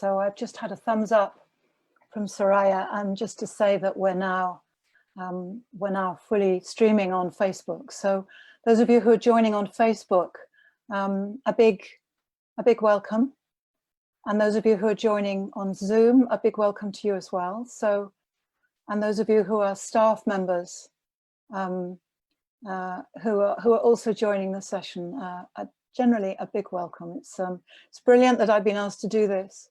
So I've just had a thumbs up from Soraya, and just to say that we're now fully streaming on Facebook. So those of you who are joining on Facebook, a big welcome. And those of you who are joining on Zoom, a big welcome to you as well. So, and those of you who are staff members who are also joining the session, generally a big welcome. It's brilliant that I've been asked to do this.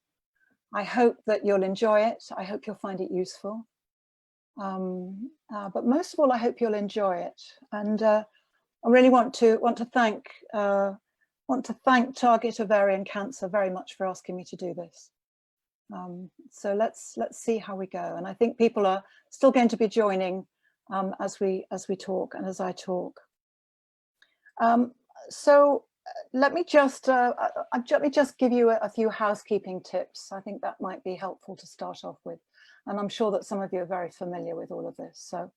I hope that you'll enjoy it. I hope you'll find it useful. But most of all, I hope you'll enjoy it. And I really want to thank Target Ovarian Cancer very much for asking me to do this. So let's see how we go. And I think people are still going to be joining as we talk and as I talk. So let me just give you a few housekeeping tips. I think that might be helpful to start off with. And I'm sure that some of you are very familiar with all of this. So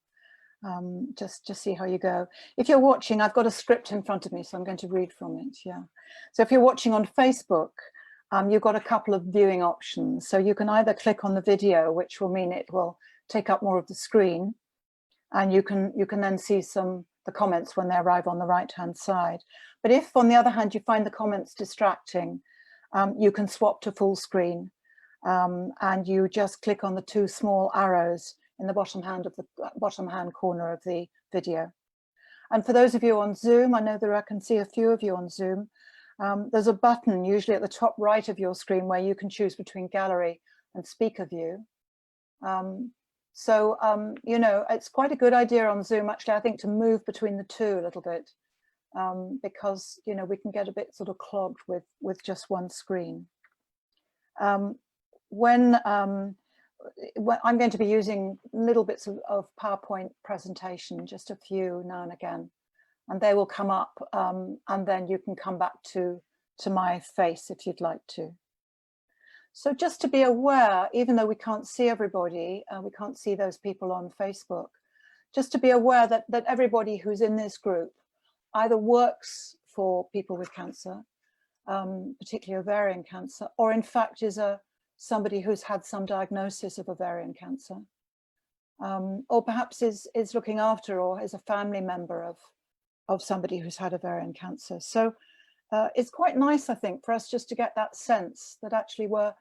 just see how you go. If you're watching, I've got a script in front of me, so I'm going to read from it. Yeah. So if you're watching on Facebook, you've got a couple of viewing options. So you can either click on the video, which will mean it will take up more of the screen, and you can then see the comments when they arrive on the right-hand side. But if, on the other hand, you find the comments distracting, you can swap to full screen, and you just click on the two small arrows in the bottom hand corner of the video. And for those of you on Zoom, I know I can see a few of you on Zoom. There's a button usually at the top right of your screen where you can choose between gallery and speaker view. You know, it's quite a good idea on Zoom, actually, I think, to move between the two a little bit, because, you know, we can get a bit sort of clogged with just one screen. When I'm going to be using little bits of PowerPoint presentation, just a few now and again, and they will come up, and then you can come back to my face if you'd like to. So just to be aware, even though we can't see everybody, we can't see those people on Facebook, just to be aware that everybody who's in this group either works for people with cancer, particularly ovarian cancer, or in fact is somebody who's had some diagnosis of ovarian cancer, or perhaps is looking after or is a family member of somebody who's had ovarian cancer. So it's quite nice, I think, for us just to get that sense that actually we're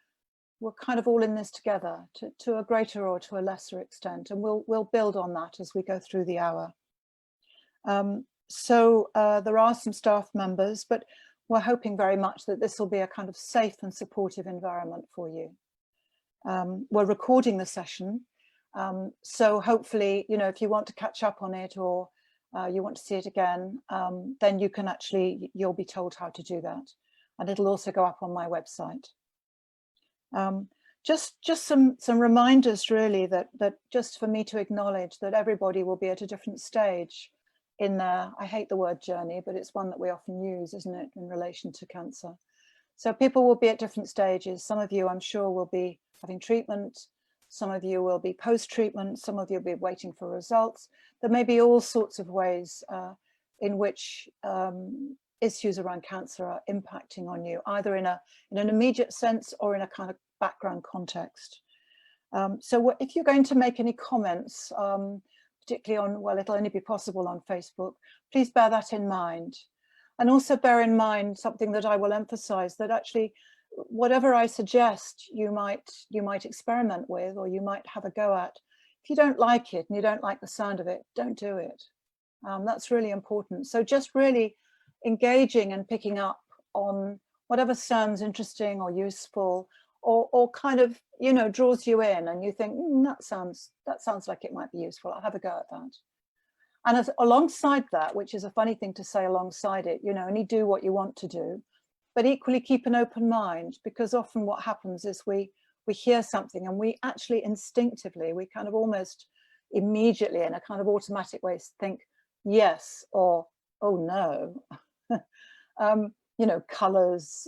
kind of all in this together to a greater or to a lesser extent, and we'll build on that as we go through the hour. There are some staff members, but we're hoping very much that this will be a kind of safe and supportive environment for you. We're recording the session, so hopefully, you know, if you want to catch up on it or you want to see it again, then you can you'll be told how to do that, and it'll also go up on my website. Just some reminders, really, that just for me to acknowledge that everybody will be at a different stage in their, I hate the word journey, but it's one that we often use, isn't it, in relation to cancer. So people will be at different stages. Some of you, I'm sure, will be having treatment. Some of you will be post-treatment. Some of you will be waiting for results. There may be all sorts of ways in which issues around cancer are impacting on you, either in an immediate sense or in a kind of background context. So if you're going to make any comments, particularly on, well, it'll only be possible on Facebook, please bear that in mind. And also bear in mind something that I will emphasize, that actually whatever I suggest you might experiment with, or you might have a go at, if you don't like it and you don't like the sound of it, don't do it. That's really important. So just really engaging and picking up on whatever sounds interesting or useful, or kind of, you know, draws you in and you think, that sounds like it might be useful, I'll have a go at that. And alongside that, which is a funny thing to say alongside it, you know, only do what you want to do, but equally keep an open mind, because often what happens is we hear something and we actually instinctively, we kind of almost immediately in a kind of automatic way think yes or oh no. You know, colors,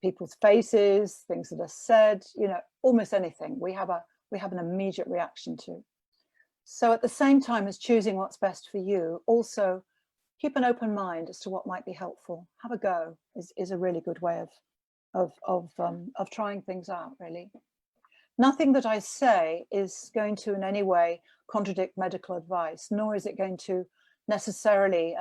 people's faces, things that are said, you know, almost anything we have an immediate reaction to. So at the same time as choosing what's best for you, also keep an open mind as to what might be helpful. Have a go is a really good way of trying things out, really. Nothing that I say is going to in any way contradict medical advice, nor is it going to necessarily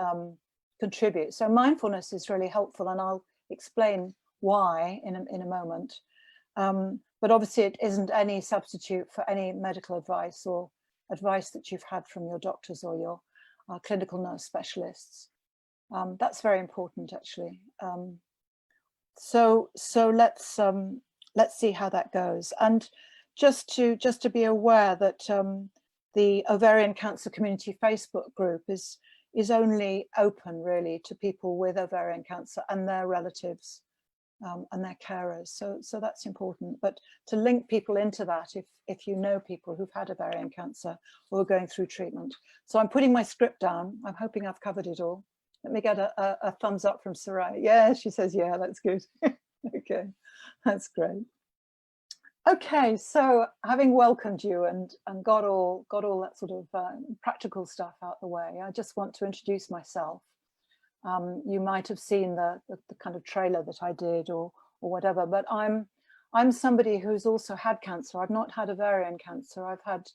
contribute. So mindfulness is really helpful, and I'll explain why in a moment. But obviously it isn't any substitute for any medical advice or advice that you've had from your doctors or your clinical nurse specialists. That's very important, actually. So let's see how that goes. And just to be aware that the Ovarian Cancer Community Facebook group is only open really to people with ovarian cancer and their relatives and their carers. So that's important. But to link people into that, if you know people who've had ovarian cancer or are going through treatment. So I'm putting my script down. I'm hoping I've covered it all. Let me get a thumbs up from Sarai. Yeah, she says, yeah, that's good. Okay, that's great. Okay, so having welcomed you and got all that sort of practical stuff out the way, I just want to introduce myself. You might have seen the kind of trailer that I did or whatever, but I'm somebody who's also had cancer. I've not had ovarian cancer. I've had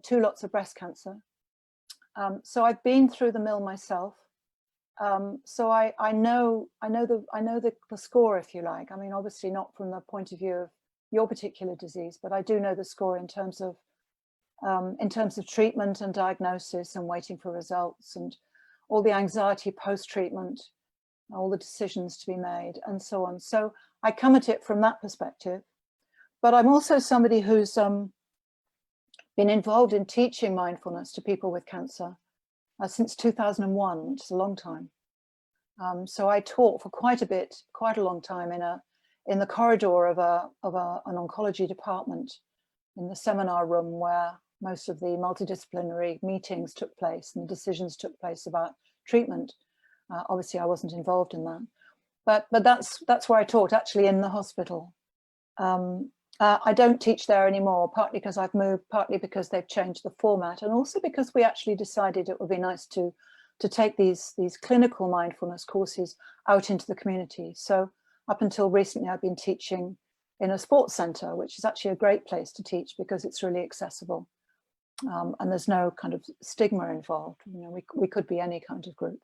2 lots of breast cancer. So I've been through the mill myself. So I know the score, if you like. I mean, obviously not from the point of view of your particular disease, but I do know the score in terms of treatment and diagnosis and waiting for results and all the anxiety post-treatment, all the decisions to be made and so on. So I come at it from that perspective, but I'm also somebody who's been involved in teaching mindfulness to people with cancer since 2001, which is a long time. So I taught for quite a long time in the corridor of an oncology department, in the seminar room where most of the multidisciplinary meetings took place and the decisions took place about treatment. Obviously, I wasn't involved in that, but that's where I taught, actually, in the hospital. I don't teach there anymore, partly because I've moved, partly because they've changed the format, and also because we actually decided it would be nice to take these clinical mindfulness courses out into the community. So up until recently, I've been teaching in a sports centre, which is actually a great place to teach because it's really accessible. And there's no kind of stigma involved. You know, we could be any kind of group.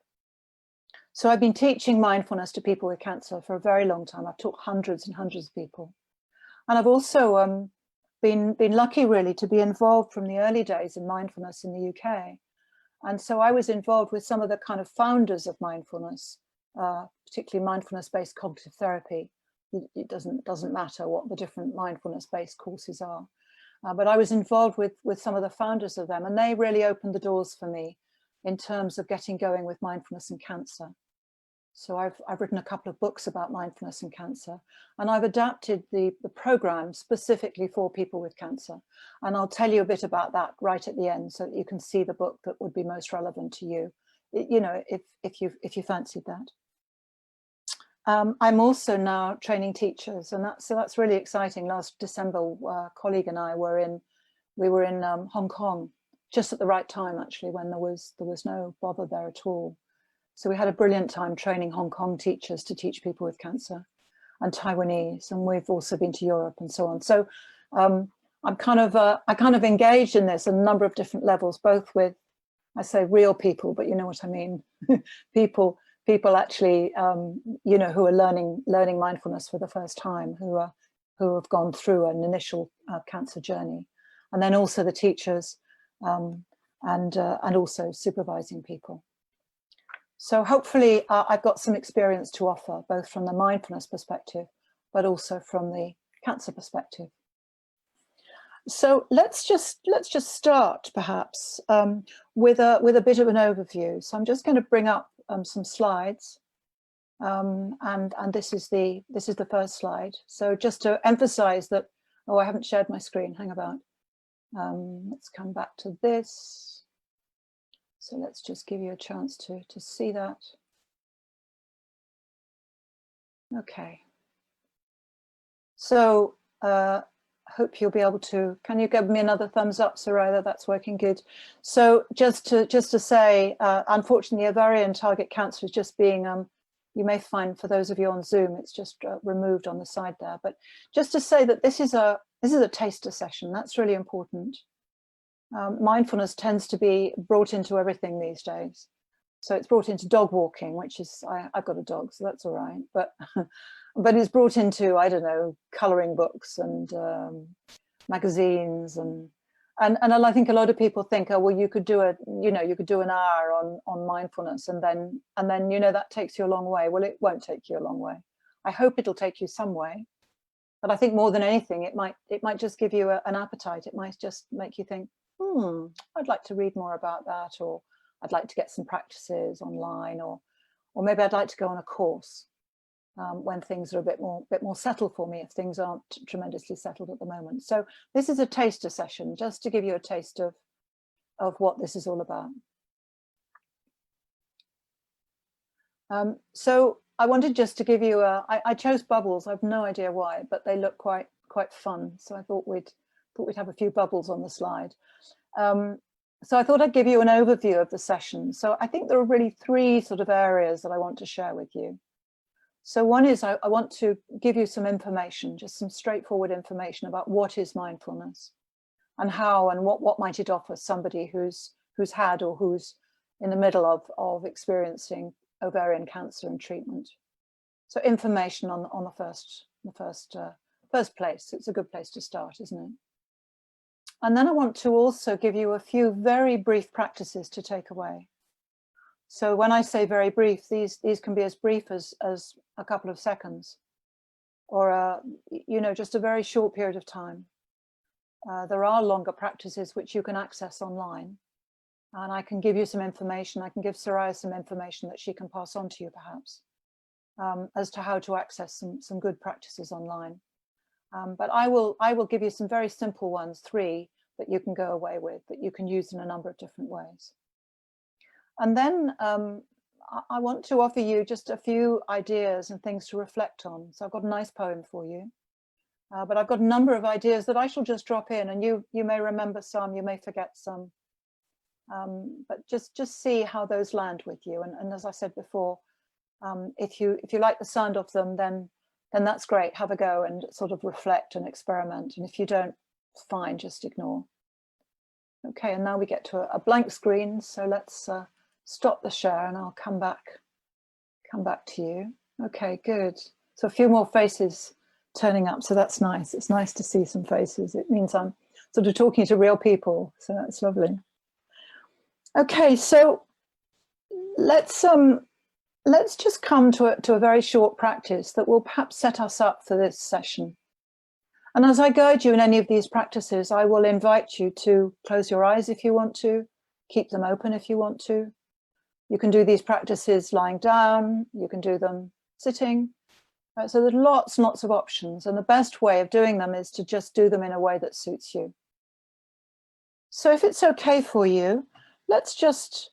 So I've been teaching mindfulness to people with cancer for a very long time. I've taught hundreds and hundreds of people. And I've also been lucky, really, to be involved from the early days in mindfulness in the UK. And so I was involved with some of the kind of founders of mindfulness, particularly mindfulness-based cognitive therapy. It doesn't matter what the different mindfulness-based courses are. But I was involved with some of the founders of them, and they really opened the doors for me in terms of getting going with mindfulness and cancer. So I've written a couple of books about mindfulness and cancer, and I've adapted the program specifically for people with cancer. And I'll tell you a bit about that right at the end, so that you can see the book that would be most relevant to you, you know, if you fancied that. I'm also now training teachers, and that's really exciting. Last December, a colleague and I were in Hong Kong, just at the right time, actually, when there was no bother there at all. So we had a brilliant time training Hong Kong teachers to teach people with cancer, and Taiwanese, and we've also been to Europe and so on. So I kind of engaged in this at a number of different levels, both with, I say real people, but you know what I mean, people actually, you know, who are learning mindfulness for the first time, who have gone through an initial cancer journey, and then also the teachers, and also supervising people. So hopefully I've got some experience to offer, both from the mindfulness perspective, but also from the cancer perspective. So let's just start perhaps with a bit of an overview. So I'm just going to bring up some slides, and this is the first slide. So just to emphasize that, oh, I haven't shared my screen. Hang about. Let's come back to this. So let's just give you a chance to see that. Okay. So hope you'll be able to, can you give me another thumbs up, Saraya? That's working good. So just to say, unfortunately, ovarian target cancer is just being You may find for those of you on Zoom, it's just removed on the side there. But just to say that this is a taster session. That's really important. Mindfulness tends to be brought into everything these days. So it's brought into dog walking, which is, I've got a dog, so that's all right. But but it's brought into, I don't know, coloring books and magazines and I think a lot of people think, oh well, you could do an hour on mindfulness and then that takes you a long way. Well, it won't take you a long way. I hope it'll take you some way, but I think more than anything, it might just give you an appetite. It might just make you think, I'd like to read more about that, or I'd like to get some practices online, or maybe I'd like to go on a course when things are a bit more settled for me, if things aren't tremendously settled at the moment. So this is a taster session, just to give you a taste of what this is all about. So I wanted just to give you I chose bubbles. I've no idea why, but they look quite fun. So I thought we'd have a few bubbles on the slide. So I thought I'd give you an overview of the session. So I think there are really three sort of areas that I want to share with you. So one is I want to give you some information, just some straightforward information about what is mindfulness and how and what might it offer somebody who's had or who's in the middle of experiencing ovarian cancer and treatment. So information on the first place. It's a good place to start, isn't it? And then I want to also give you a few very brief practices to take away. So when I say very brief, these can be as brief as a couple of seconds, or just a very short period of time. There are longer practices which you can access online, and I can give you some information. I can give Soraya some information that she can pass on to you, perhaps, as to how to access some good practices online. But I will give you some very simple ones, 3 that you can go away with, that you can use in a number of different ways. And then I want to offer you just a few ideas and things to reflect on. So I've got a nice poem for you, but I've got a number of ideas that I shall just drop in, and you may remember some, you may forget some, but just see how those land with you. And as I said before, if you like the sound of them, then that's great. Have a go and sort of reflect and experiment. And if you don't, it's fine, just ignore. Okay, and now we get to a blank screen. So let's stop the share and I'll come back to you. Okay, good. So a few more faces turning up. So that's nice. It's nice to see some faces. It means I'm sort of talking to real people. So that's lovely. Okay, so let's just come to a very short practice that will perhaps set us up for this session. And as I guide you in any of these practices, I will invite you to close your eyes if you want to, keep them open if you want to. You can do these practices lying down, you can do them sitting. So there's lots and lots of options, and the best way of doing them is to just do them in a way that suits you. So if it's okay for you, let's just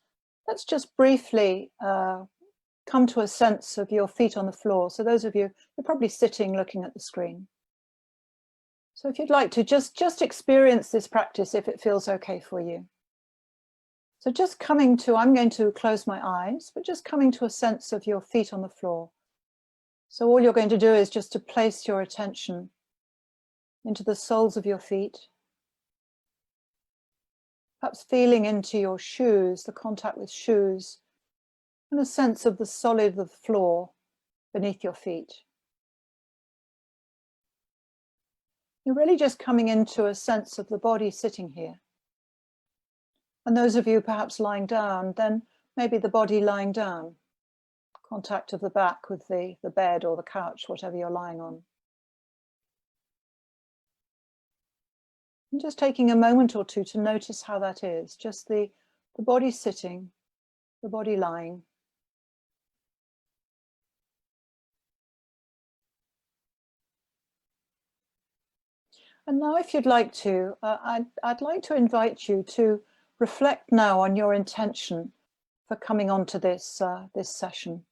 briefly come to a sense of your feet on the floor. So those of you, you're probably sitting looking at the screen. So if you'd like to just experience this practice if it feels okay for you. So just coming to, I'm going to close my eyes, but just coming to a sense of your feet on the floor. So all you're going to do is just to place your attention into the soles of your feet. Perhaps feeling into your shoes, the contact with shoes, and a sense of the solid of the floor beneath your feet. You're really just coming into a sense of the body sitting here. And those of you perhaps lying down, then maybe the body lying down, contact of the back with the bed or the couch, whatever you're lying on. And just taking a moment or two to notice how that is, just the body sitting, the body lying. And now if you'd like to, I'd like to invite you to reflect now on your intention for coming onto this session,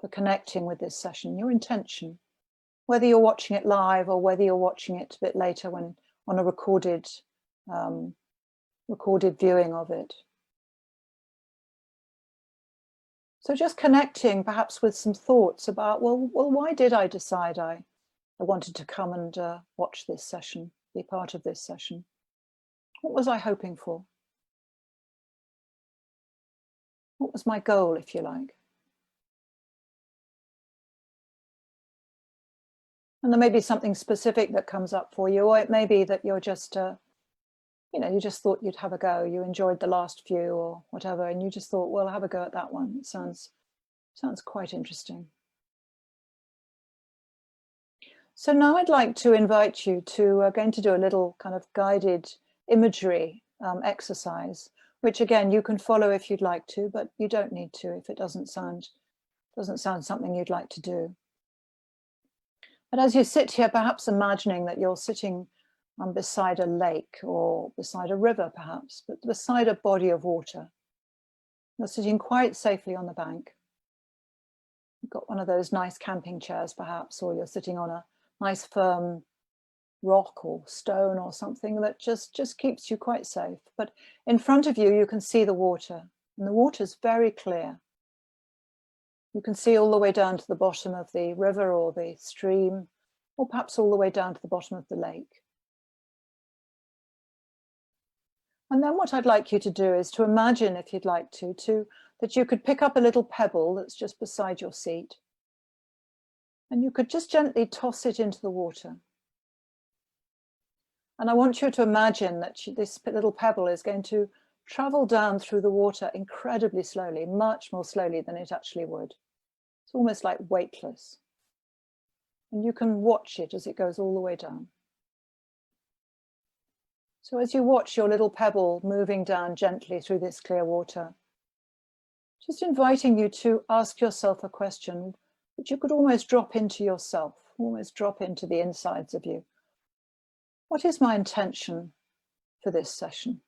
for connecting with this session, your intention, whether you're watching it live or whether you're watching it a bit later when on a recorded viewing of it. So just connecting perhaps with some thoughts about, well, why did I decide I wanted to come and watch this session, be part of this session? What was I hoping for? What was my goal, if you like? And there may be something specific that comes up for you, or it may be that you're just, you just thought you'd have a go. You enjoyed the last few or whatever, and you just thought, well, I'll have a go at that one. It sounds quite interesting. So now I'd like to invite you to, going to do a little kind of guided imagery exercise, which again, you can follow if you'd like to, but you don't need to if it doesn't sound something you'd like to do. But as you sit here, perhaps imagining that you're sitting beside a lake or beside a river, perhaps, but beside a body of water. You're sitting quite safely on the bank. You've got one of those nice camping chairs, perhaps, or you're sitting on a nice firm rock or stone or something that just keeps you quite safe. But in front of you, you can see the water, and the water's very clear. You can see all the way down to the bottom of the river or the stream, or perhaps all the way down to the bottom of the lake. And then what I'd like you to do is to imagine, if you'd like to, that you could pick up a little pebble that's just beside your seat, and you could just gently toss it into the water. And I want you to imagine that this little pebble is going to travel down through the water incredibly slowly, much more slowly than it actually would. It's almost like weightless. And you can watch it as it goes all the way down. So as you watch your little pebble moving down gently through this clear water, just inviting you to ask yourself a question that you could almost drop into yourself, almost drop into the insides of you. What is my intention for this session?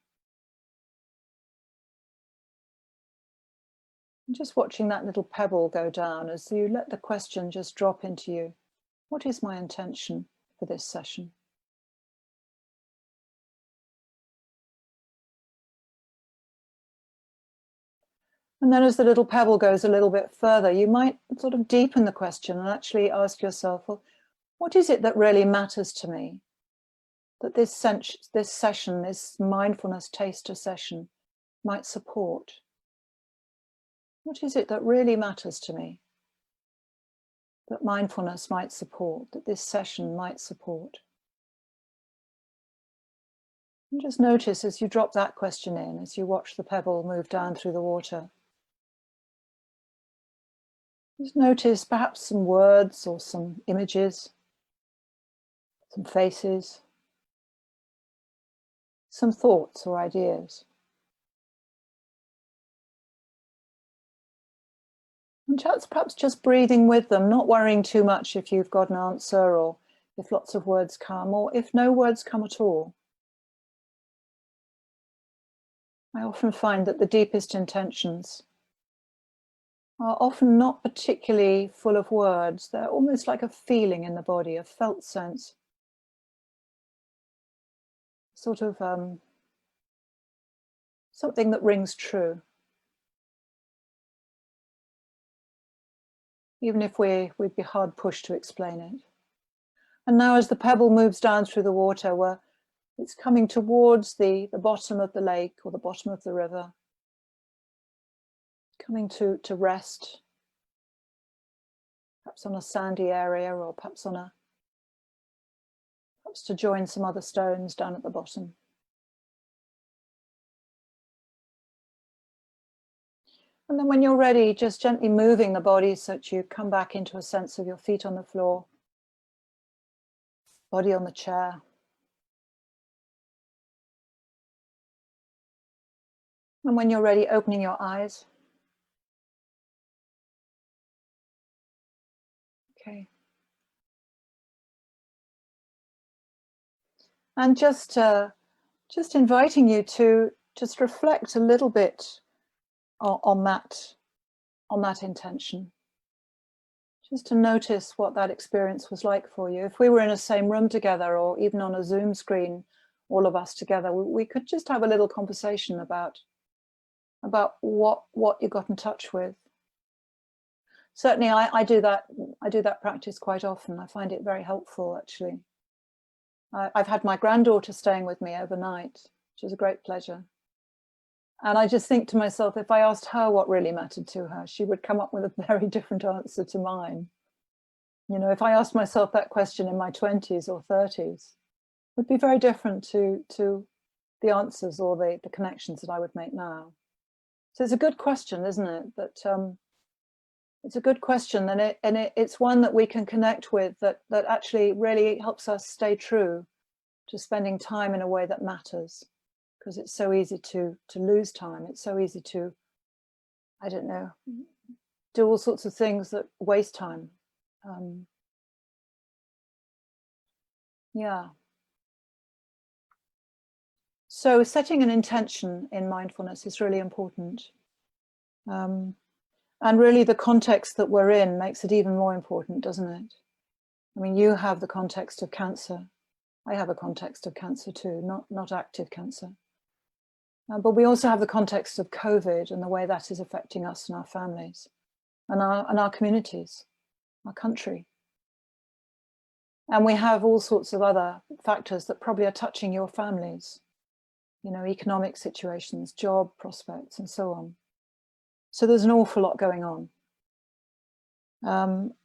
And just watching that little pebble go down as you let the question just drop into you. What is my intention for this session? And then as the little pebble goes a little bit further, you might sort of deepen the question and actually ask yourself, well, what is it that really matters to me? That this session, this mindfulness taster session might support? What is it that really matters to me that mindfulness might support, that this session might support? And just notice as you drop that question in, as you watch the pebble move down through the water. Just notice perhaps some words or some images, some faces, some thoughts or ideas. And perhaps just breathing with them, not worrying too much if you've got an answer or if lots of words come or if no words come at all. I often find that the deepest intentions are often not particularly full of words. They're almost like a feeling in the body, a felt sense. Sort of something that rings true. Even if we'd be hard pushed to explain it. And now as the pebble moves down through the water, where it's coming towards the bottom of the lake or the bottom of the river, coming to rest, perhaps on a sandy area or perhaps to join some other stones down at the bottom. And then when you're ready, just gently moving the body so that you come back into a sense of your feet on the floor, body on the chair. And when you're ready, opening your eyes. Okay. And just inviting you to just reflect a little bit on that intention. Just to notice what that experience was like for you. If we were in the same room together or even on a Zoom screen, all of us together, we could just have a little conversation about what you got in touch with, certainly I do that practice quite often. I find it very helpful, actually. I've had my granddaughter staying with me overnight, which is a great pleasure. And I just think to myself, if I asked her what really mattered to her, she would come up with a very different answer to mine. You know, if I asked myself that question in my 20s or 30s, it would be very different to the answers or the connections that I would make now. So it's a good question, isn't it? That it's a good question, and it's one that we can connect with, that actually really helps us stay true to spending time in a way that matters, because it's so easy to lose time. It's so easy to, I don't know, do all sorts of things that waste time. Yeah. So setting an intention in mindfulness is really important. And really the context that we're in makes it even more important, doesn't it? I mean, you have the context of cancer. I have a context of cancer too, not active cancer. But we also have the context of COVID and the way that is affecting us and our families and our communities, our country. And we have all sorts of other factors that probably are touching your families, you know, economic situations, job prospects, and so on. So there's an awful lot going on.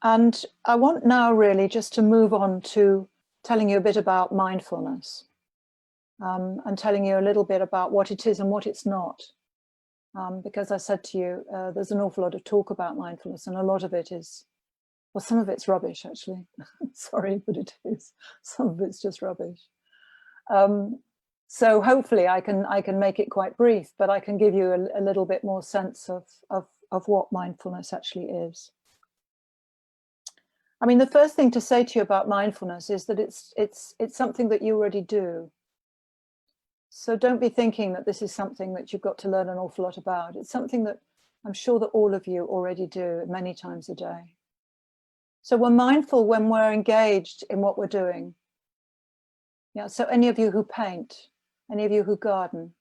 And I want now really just to move on to telling you a bit about mindfulness, and telling you a little bit about what it is and what it's not. Because I said to you, there's an awful lot of talk about mindfulness, and a lot of it is, well, some of it's rubbish, actually. Sorry, but it is. Some of it's just rubbish. So hopefully I can make it quite brief, but I can give you a little bit more sense of what mindfulness actually is. I mean, the first thing to say to you about mindfulness is that it's something that you already do. So don't be thinking that this is something that you've got to learn an awful lot about. It's something that I'm sure that all of you already do many times a day. So we're mindful when we're engaged in what we're doing. Yeah, so any of you who paint, any of you who garden,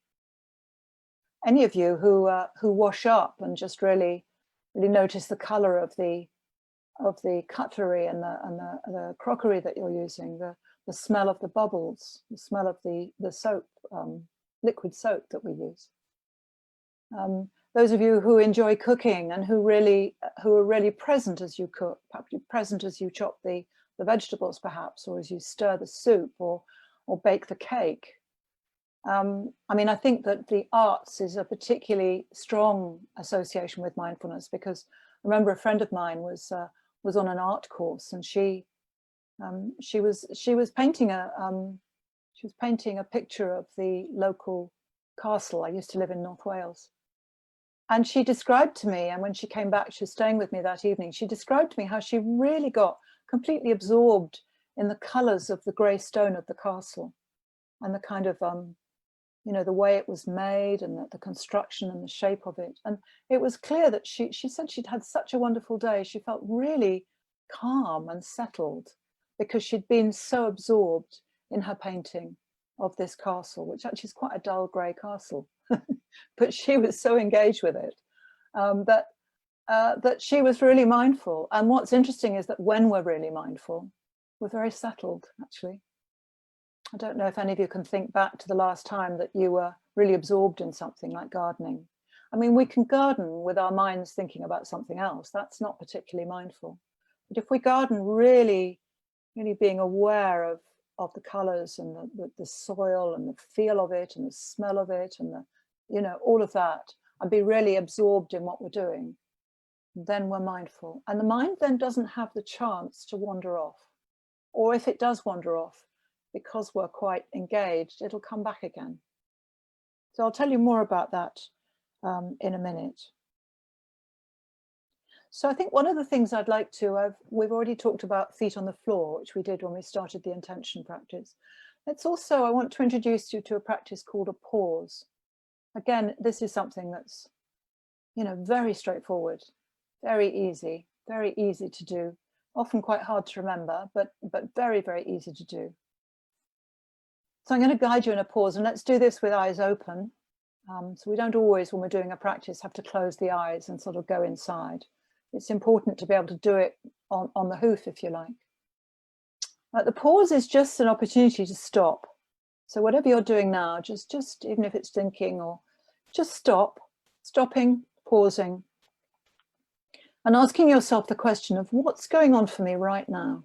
any of you who wash up and just really notice the color of the cutlery and the crockery that you're using, the smell of the bubbles, the smell of the soap, liquid soap that we use. Those of you who enjoy cooking and who are really present as you cook, perhaps present as you chop the vegetables, perhaps, or as you stir the soup or bake the cake. I mean, I think that the arts is a particularly strong association with mindfulness, because I remember a friend of mine was on an art course, and she was painting a picture of the local castle. I used to live in North Wales, and she described to me, and when she came back, she was staying with me that evening, she described to me how she really got completely absorbed in the colors of the grey stone of the castle, and the kind of you know, the way it was made, and the construction and the shape of it. And it was clear that she said she'd had such a wonderful day. She felt really calm and settled because she'd been so absorbed in her painting of this castle, which actually is quite a dull grey castle. But she was so engaged with it that she was really mindful. And what's interesting is that when we're really mindful, we're very settled, actually. I don't know if any of you can think back to the last time that you were really absorbed in something like gardening. I mean, we can garden with our minds thinking about something else. That's not particularly mindful. But if we garden really being aware of the colors and the soil and the feel of it and the smell of it and you know, all of that, and be really absorbed in what we're doing, then we're mindful. And the mind then doesn't have the chance to wander off. Or if it does wander off, because we're quite engaged, it'll come back again. So I'll tell you more about that in a minute. So I think one of the things I'd like to, we've already talked about feet on the floor, which we did when we started the intention practice. It's also, I want to introduce you to a practice called a pause. Again, this is something that's, you know, very straightforward, very easy to do, often quite hard to remember, but very, very easy to do. So I'm going to guide you in a pause, and let's do this with eyes open. So we don't always, when we're doing a practice, have to close the eyes and sort of go inside. It's important to be able to do it on the hoof, if you like. The pause is just an opportunity to stop. So whatever you're doing now, just even if it's thinking, or just stopping, pausing, and asking yourself the question of what's going on for me right now.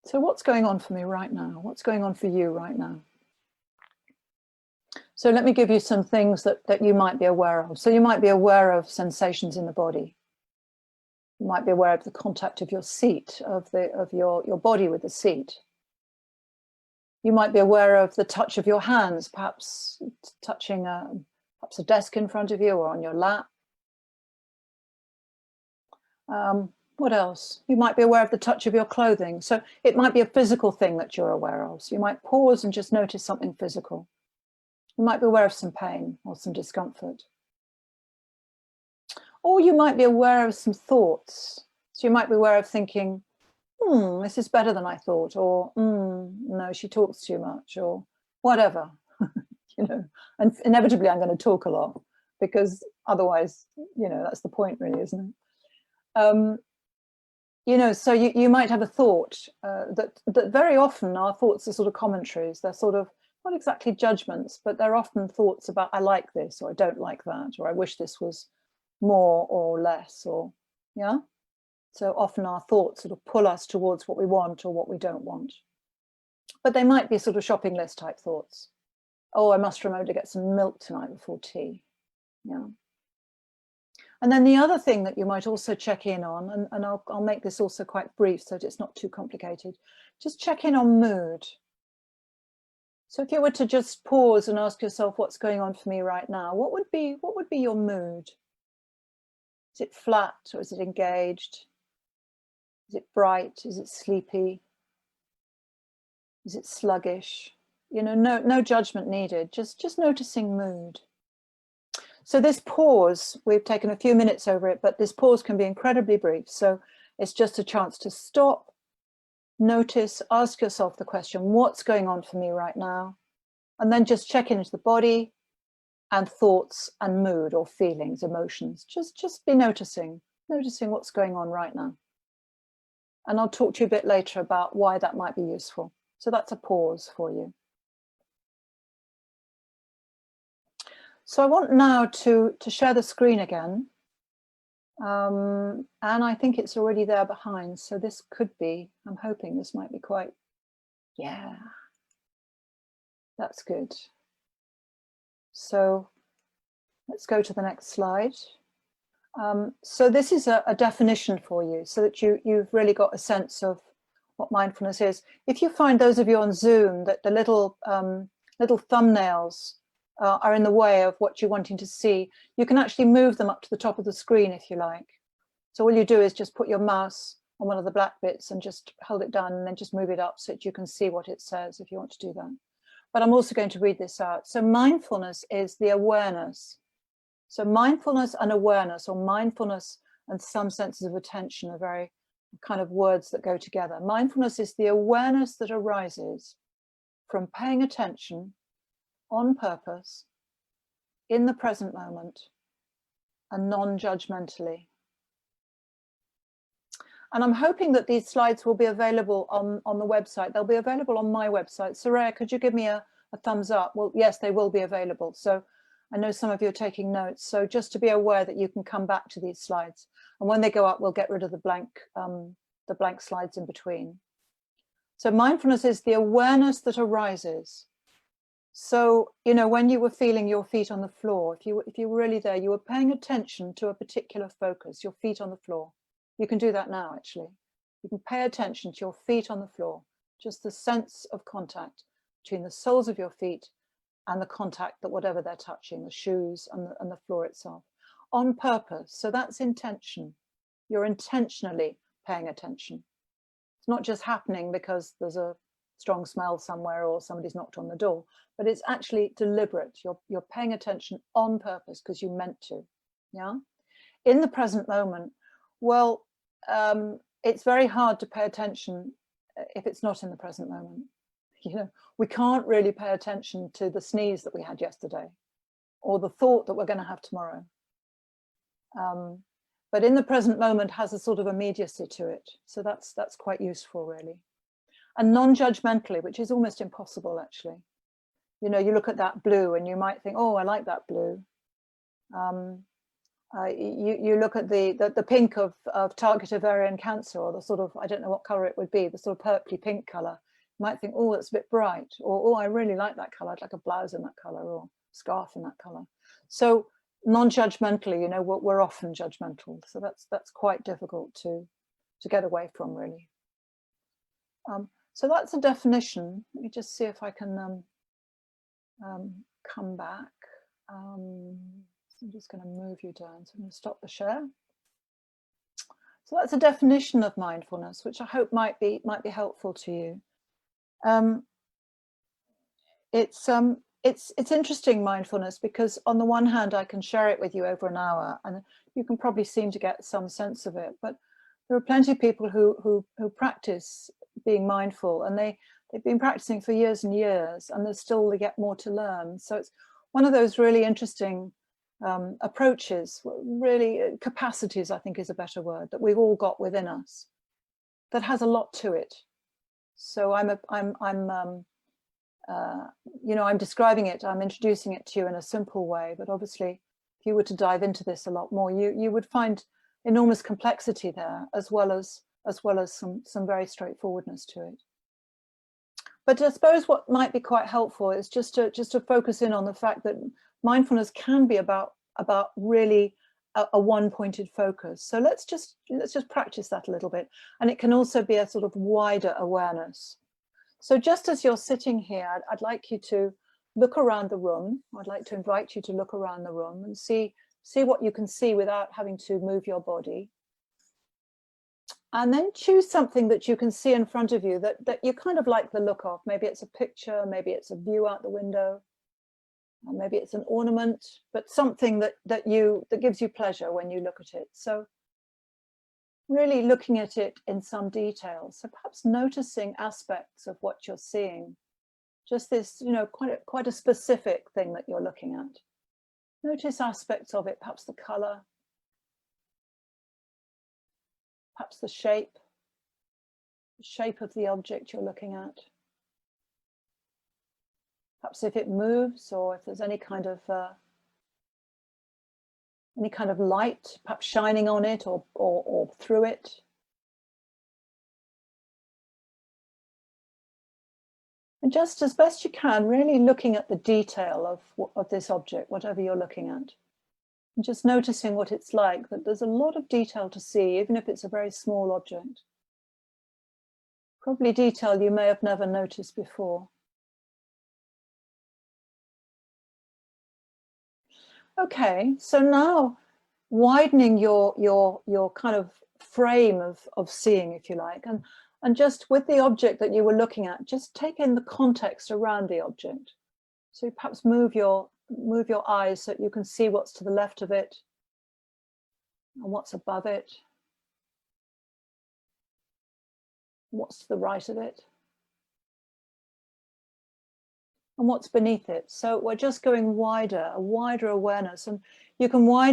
So what's going on for me right now? What's going on for you right now? So let me give you some things that you might be aware of. So you might be aware of sensations in the body. You might be aware of the contact of your seat, of your body with the seat. You might be aware of the touch of your hands, perhaps touching perhaps a desk in front of you or on your lap. What else? You might be aware of the touch of your clothing. So it might be a physical thing that you're aware of. So you might pause and just notice something physical. You might be aware of some pain or some discomfort. Or you might be aware of some thoughts. So you might be aware of thinking, this is better than I thought, or no, she talks too much, or whatever. You know, and inevitably I'm going to talk a lot, because otherwise, you know, that's the point really, isn't it? You know, so you might have a thought that very often our thoughts are sort of commentaries. They're sort of not exactly judgments, but they're often thoughts about, I like this, or I don't like that, or I wish this was more or less, or, yeah. So often our thoughts sort of pull us towards what we want or what we don't want. But they might be sort of shopping list type thoughts. Oh, I must remember to get some milk tonight before tea. Yeah. And then the other thing that you might also check in on, and I'll make this also quite brief so that it's not too complicated, just check in on mood. So if you were to just pause and ask yourself, what's going on for me right now? What would be your mood? Is it flat or is it engaged? Is it bright? Is it sleepy? Is it sluggish? You know, no judgment needed, just noticing mood. So this pause, we've taken a few minutes over it, but this pause can be incredibly brief. So it's just a chance to stop, notice, ask yourself the question, what's going on for me right now? And then just check into the body and thoughts and mood or feelings, emotions. Just be noticing what's going on right now. And I'll talk to you a bit later about why that might be useful. So that's a pause for you. So I want now to share the screen again. And I think it's already there behind. So this could be, I'm hoping this might be quite, yeah, that's good. So let's go to the next slide. So this is a definition for you so that you've really got a sense of what mindfulness is. If you find, those of you on Zoom, that the little thumbnails are in the way of what you're wanting to see, you can actually move them up to the top of the screen if you like. So all you do is just put your mouse on one of the black bits and just hold it down and then just move it up so that you can see what it says if you want to do that. But I'm also going to read this out. So mindfulness is the awareness. So mindfulness and awareness, or mindfulness and some senses of attention, are very kind of words that go together. Mindfulness is the awareness that arises from paying attention on purpose, in the present moment, and non-judgmentally. And I'm hoping that these slides will be available on the website. They'll be available on my website. Soraya, could you give me a thumbs up? Well, yes, they will be available. So I know some of you are taking notes. So just to be aware that you can come back to these slides. And when they go up, we'll get rid of the blank slides in between. So mindfulness is the awareness that arises. So, you know, when you were feeling your feet on the floor, if you were really there, you were paying attention to a particular focus, your feet on the floor. You can do that now, actually. You can pay attention to your feet on the floor, just the sense of contact between the soles of your feet and the contact that whatever they're touching, the shoes and the floor itself, on purpose. So that's intention. You're intentionally paying attention. It's not just happening because there's a strong smell somewhere or somebody's knocked on the door, but it's actually deliberate. You're paying attention on purpose because you meant to. Yeah. In the present moment, well, it's very hard to pay attention if it's not in the present moment. You know, we can't really pay attention to the sneeze that we had yesterday. or the thought that we're going to have tomorrow. But in the present moment has a sort of immediacy to it. So that's quite useful, really. And non-judgmentally, which is almost impossible, actually. You know, you look at that blue and you might think, oh, I like that blue. You look at the pink of target ovarian cancer, or the sort of, I don't know what color it would be, the sort of purpley pink color. You might think, oh, it's a bit bright, or oh, I really like that color. I'd like a blouse in that color, or scarf in that color. So non-judgmentally, you know, we're often judgmental. So that's quite difficult to get away from, really. So that's a definition. Let me just see if I can come back. I'm just going to move you down. So I'm going to stop the share. So that's a definition of mindfulness, which I hope might be helpful to you. It's interesting, mindfulness, because on the one hand, I can share it with you over an hour, and you can probably seem to get some sense of it. But there are plenty of people who practice being mindful, and they've been practicing for years and years, and there's still they get more to learn. So it's one of those really interesting approaches, really capacities, I think is a better word, that we've all got within us, that has a lot to it. So you know, I'm describing it, I'm introducing it to you in a simple way, but obviously if you were to dive into this a lot more, you would find enormous complexity there, as well as some very straightforwardness to it. But I suppose what might be quite helpful is just to focus in on the fact that mindfulness can be about really a one-pointed focus. So let's just practice that a little bit, and it can also be a sort of wider awareness. So just as you're sitting here, I'd like you to look around the room. I'd like to invite you to look around the room and see what you can see without having to move your body. And then choose something that you can see in front of you that you kind of like the look of. Maybe it's a picture, maybe it's a view out the window, or maybe it's an ornament, but something that gives you pleasure when you look at it. So really looking at it in some detail. So perhaps noticing aspects of what you're seeing. Just this, you know, quite a specific thing that you're looking at. Notice aspects of it, perhaps the color, perhaps the shape of the object you're looking at. Perhaps if it moves, or if there's any kind of light, perhaps shining on it or through it. And just as best you can, really looking at the detail of this object, whatever you're looking at. And just noticing what it's like, that there's a lot of detail to see, even if it's a very small object. Probably detail you may have never noticed before. Okay, so now widening your kind of frame of seeing, if you like, and just with the object that you were looking at, just take in the context around the object. So you perhaps move your eyes so that you can see what's to the left of it and what's above it, what's to the right of it, and what's beneath it. So we're just going wider, a wider awareness, and you can go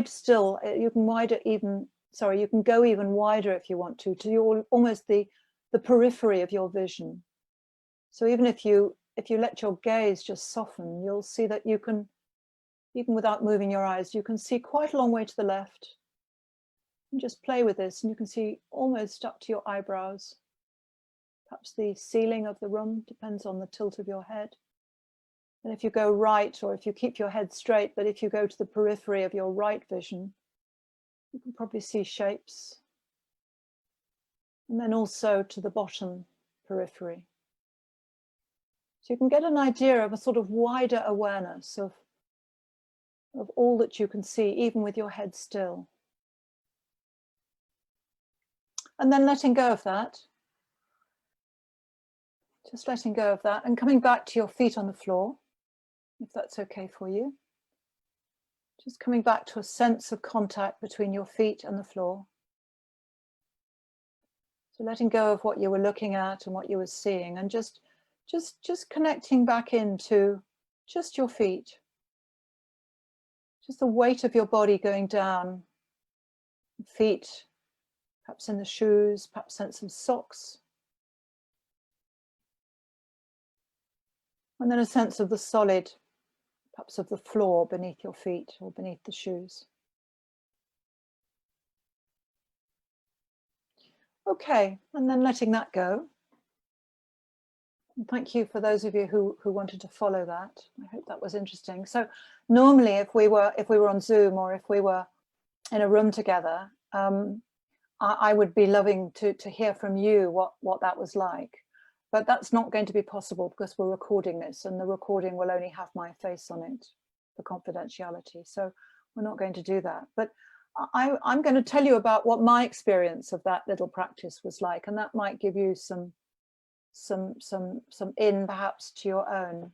even wider if you want to your almost the periphery of your vision. So even if you let your gaze just soften, you'll see that you can, even without moving your eyes, you can see quite a long way to the left. And just play with this, and you can see almost up to your eyebrows. Perhaps the ceiling of the room, depends on the tilt of your head. And if you go right, or if you keep your head straight, but if you go to the periphery of your right vision, you can probably see shapes. And then also to the bottom periphery. So you can get an idea of a sort of wider awareness of all that you can see, even with your head still. And then letting go of that. Just letting go of that and coming back to your feet on the floor, if that's okay for you. Just coming back to a sense of contact between your feet and the floor. So letting go of what you were looking at and what you were seeing, and just connecting back into just your feet. Just the weight of your body going down, feet, perhaps in the shoes, perhaps in some socks. And then a sense of the solid, perhaps of the floor beneath your feet or beneath the shoes. Okay, and then letting that go. And thank you for those of you who wanted to follow that. I hope that was interesting. So normally if we were on Zoom or if we were in a room together, I would be loving to hear from you what that was like. But that's not going to be possible because we're recording this, and the recording will only have my face on it for confidentiality. So we're not going to do that. But I'm going to tell you about what my experience of that little practice was like, and that might give you some in perhaps to your own.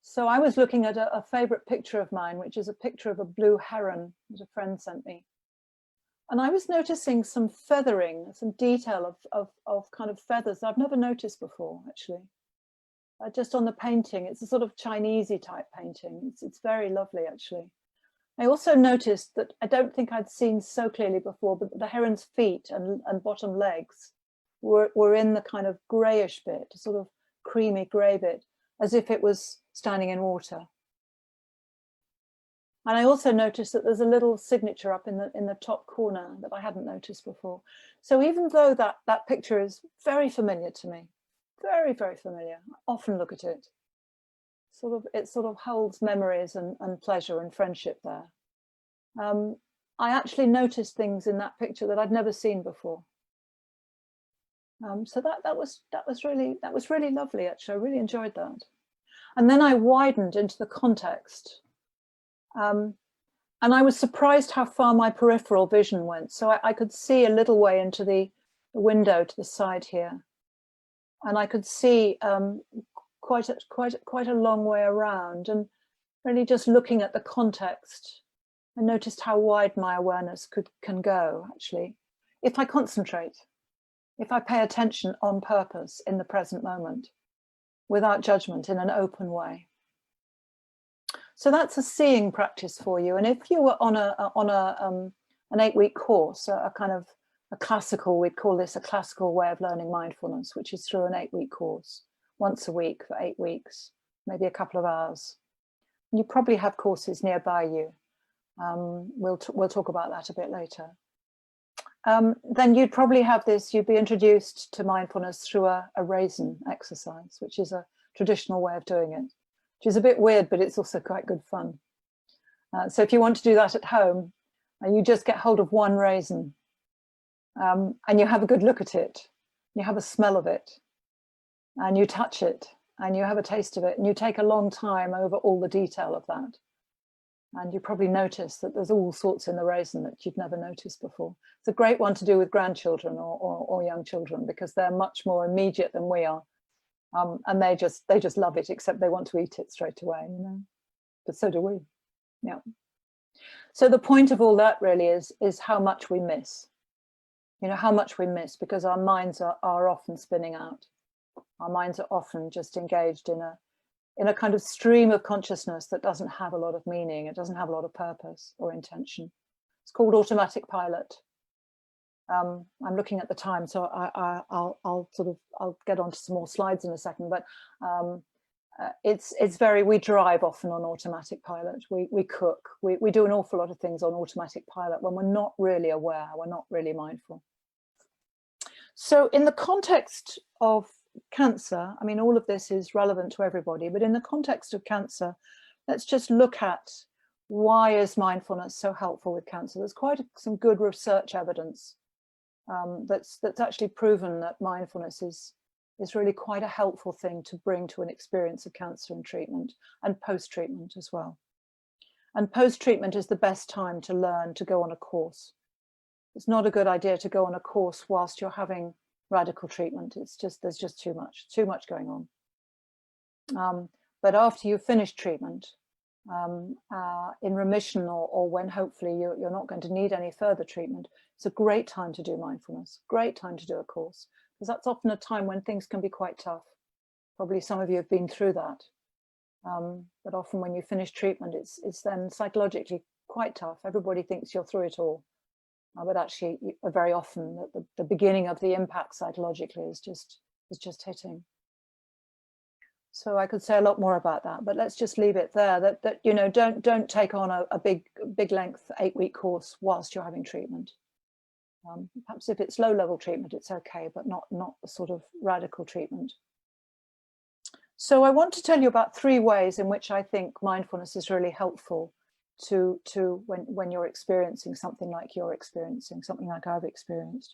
So I was looking at a favorite picture of mine, which is a picture of a blue heron that a friend sent me. And I was noticing some feathering, some detail of kind of feathers I've never noticed before, actually. Just on the painting, it's a sort of Chinesey type painting. It's very lovely, actually. I also noticed that I don't think I'd seen so clearly before, but the heron's feet and bottom legs were in the kind of grayish bit, a sort of creamy grey bit, as if it was standing in water. And I also noticed that there's a little signature up in the top corner that I hadn't noticed before. So even though that picture is very familiar to me, very, very familiar, I often look at it. It sort of holds memories and pleasure and friendship there. I actually noticed things in that picture that I'd never seen before. So that was really lovely, actually. I really enjoyed that. And then I widened into the context. And I was surprised how far my peripheral vision went. So I could see a little way into the window to the side here. And I could see quite a long way around, and really just looking at the context, I noticed how wide my awareness can go, actually, if I concentrate, if I pay attention on purpose in the present moment, without judgment, in an open way. So that's a seeing practice for you. And if you were on an 8-week course, a kind of a classical, we'd call this a classical way of learning mindfulness, which is through an 8-week course, once a week for 8 weeks, maybe a couple of hours. You probably have courses nearby you. We'll talk about that a bit later. Then you'd probably have this, you'd be introduced to mindfulness through a raisin exercise, which is a traditional way of doing it, which is a bit weird, but it's also quite good fun. So if you want to do that at home, you just get hold of one raisin and you have a good look at it, you have a smell of it, and you touch it, and you have a taste of it, and you take a long time over all the detail of that. And you probably notice that there's all sorts in the raisin that you'd never noticed before. It's a great one to do with grandchildren or young children, because they're much more immediate than we are. And they just love it, except they want to eat it straight away, you know. But so do we. Yeah. So the point of all that really is how much we miss. You know, how much we miss, because our minds are often spinning out. Our minds are often just engaged in a kind of stream of consciousness that doesn't have a lot of meaning. It doesn't have a lot of purpose or intention. It's called automatic pilot. I'm looking at the time, so I'll get onto some more slides in a second, but we drive often on automatic pilot. We cook, we do an awful lot of things on automatic pilot when we're not really aware, we're not really mindful. So in the context of cancer, I mean, all of this is relevant to everybody, but in the context of cancer, let's just look at why is mindfulness so helpful with cancer. There's quite some good research evidence that's actually proven that mindfulness is really quite a helpful thing to bring to an experience of cancer and treatment, and post-treatment as well. And post-treatment is the best time to learn to go on a course. It's not a good idea to go on a course whilst you're having radical treatment. There's just too much going on. But after you've finished treatment, in remission, or when hopefully you're not going to need any further treatment, it's a great time to do mindfulness, great time to do a course, because that's often a time when things can be quite tough. Probably some of you have been through that. But often when you finish treatment, it's then psychologically quite tough. Everybody thinks you're through it all. But actually, very often, the beginning of the impact psychologically is just hitting. So I could say a lot more about that, but let's just leave it there. That you know, don't take on a big length 8-week course whilst you're having treatment. Perhaps if it's low-level treatment, it's okay, but not the sort of radical treatment. So I want to tell you about 3 ways in which I think mindfulness is really helpful to when you're experiencing something like you're experiencing, something like I've experienced.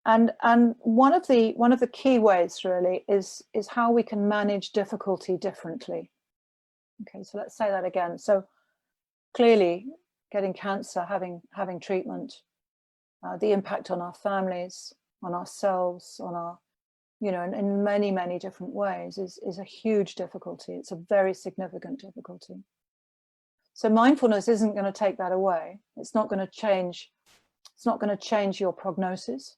And one of the key ways really is how we can manage difficulty differently. Okay, so let's say that again. So clearly, getting cancer, having treatment, the impact on our families, on ourselves, on our, you know, in many different ways is a huge difficulty. It's a very significant difficulty. So mindfulness isn't going to take that away. It's not going to change. It's not going to change your prognosis.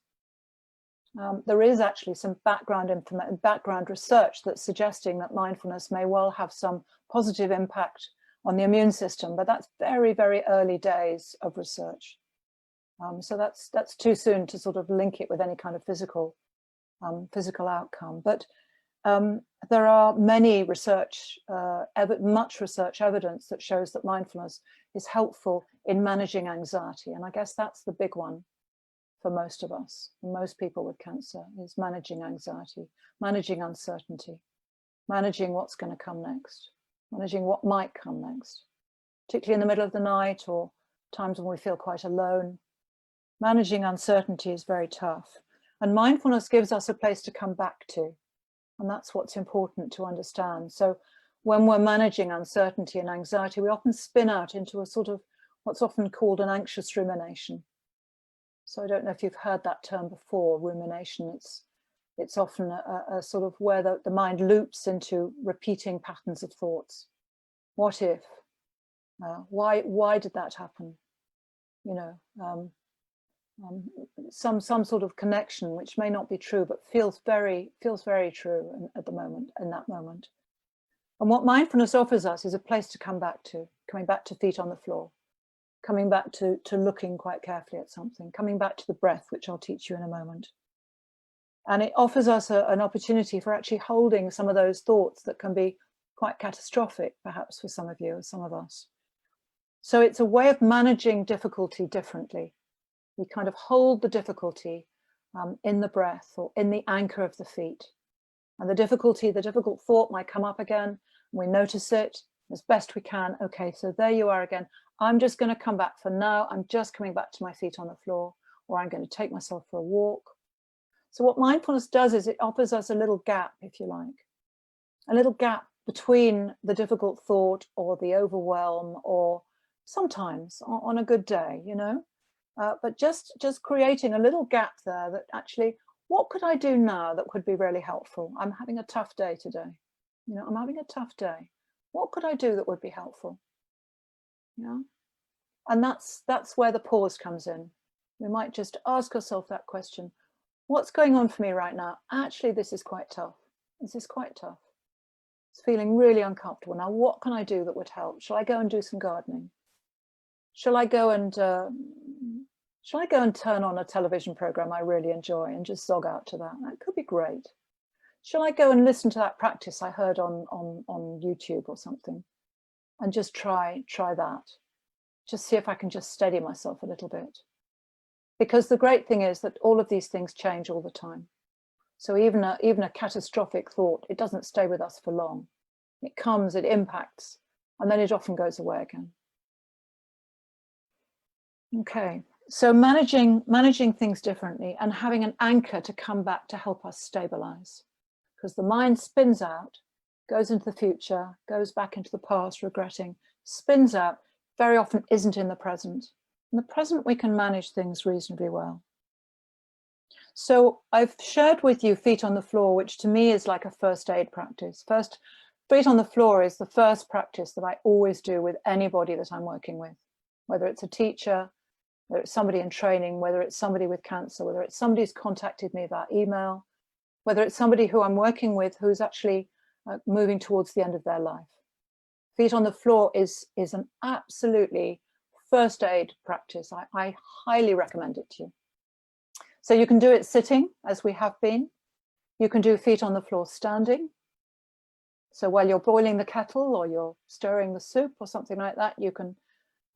There is actually some background research that's suggesting that mindfulness may well have some positive impact on the immune system, but that's very early days of research. So that's too soon to sort of link it with any kind of physical outcome. But there are many much research evidence that shows that mindfulness is helpful in managing anxiety, and I guess that's the big one for most of us, most people with cancer, is managing anxiety, managing uncertainty, managing what's going to come next, managing what might come next, particularly in the middle of the night or times when we feel quite alone. Managing uncertainty is very tough. And mindfulness gives us a place to come back to. And that's what's important to understand. So when we're managing uncertainty and anxiety, we often spin out into a sort of what's often called an anxious rumination. So I don't know if you've heard that term before, rumination. It's often a sort of where the mind loops into repeating patterns of thoughts. What if? Why did that happen? You know, some sort of connection which may not be true, but feels very true at the moment, in that moment. And what mindfulness offers us is a place to come back to, coming back to feet on the floor, coming back to looking quite carefully at something, coming back to the breath, which I'll teach you in a moment. And it offers us an opportunity for actually holding some of those thoughts that can be quite catastrophic, perhaps for some of you or some of us. So it's a way of managing difficulty differently. We kind of hold the difficulty in the breath or in the anchor of the feet. And the difficult thought might come up again. We notice it as best we can. Okay, so there you are again. I'm just going to come back for now. I'm just coming back to my feet on the floor, or I'm going to take myself for a walk. So what mindfulness does is it offers us a little gap, if you like, a little gap between the difficult thought or the overwhelm, or sometimes on a good day, you know. But just creating a little gap there that actually, what could I do now that could be really helpful? I'm having a tough day today. You know, I'm having a tough day. What could I do that would be helpful? Yeah. And that's where the pause comes in. We might just ask ourselves that question. What's going on for me right now? Actually, this is quite tough. This is quite tough. It's feeling really uncomfortable. Now, what can I do that would help? Shall I go and do some gardening? Shall I go and turn on a television program I really enjoy and just zog out to that? That could be great. Shall I go and listen to that practice I heard on YouTube or something, and just try that? Just see if I can just steady myself a little bit. Because the great thing is that all of these things change all the time. So even a catastrophic thought, it doesn't stay with us for long. It comes, it impacts, and then it often goes away again. Okay, so managing things differently and having an anchor to come back to help us stabilize. Because the mind spins out, goes into the future, goes back into the past, regretting, spins out, very often isn't in the present. In the present, we can manage things reasonably well. So I've shared with you feet on the floor, which to me is like a first aid practice. First, feet on the floor is the first practice that I always do with anybody that I'm working with, whether it's a teacher, whether it's somebody in training, whether it's somebody with cancer, whether it's somebody who's contacted me via email, whether it's somebody who I'm working with who's actually moving towards the end of their life. Feet on the floor is an absolutely first aid practice. I highly recommend it to you. So you can do it sitting, as we have been. You can do feet on the floor standing. So while you're boiling the kettle or you're stirring the soup or something like that, you can,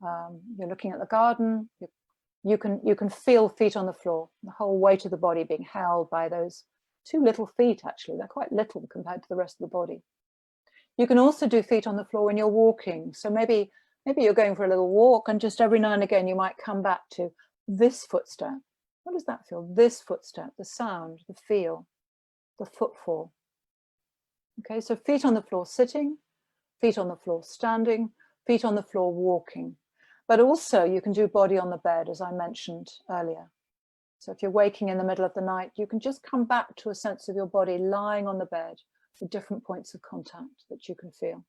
you're looking at the garden, you can feel feet on the floor, the whole weight of the body being held by those two little feet. Actually, they're quite little compared to the rest of the body. You can also do feet on the floor when you're walking. So maybe you're going for a little walk, and just every now and again you might come back to this footstep. What does that feel? This footstep, the sound, the feel, the footfall. Okay, so feet on the floor sitting, feet on the floor standing, feet on the floor walking. But also you can do body on the bed, as I mentioned earlier. So if you're waking in the middle of the night, you can just come back to a sense of your body lying on the bed with different points of contact that you can feel.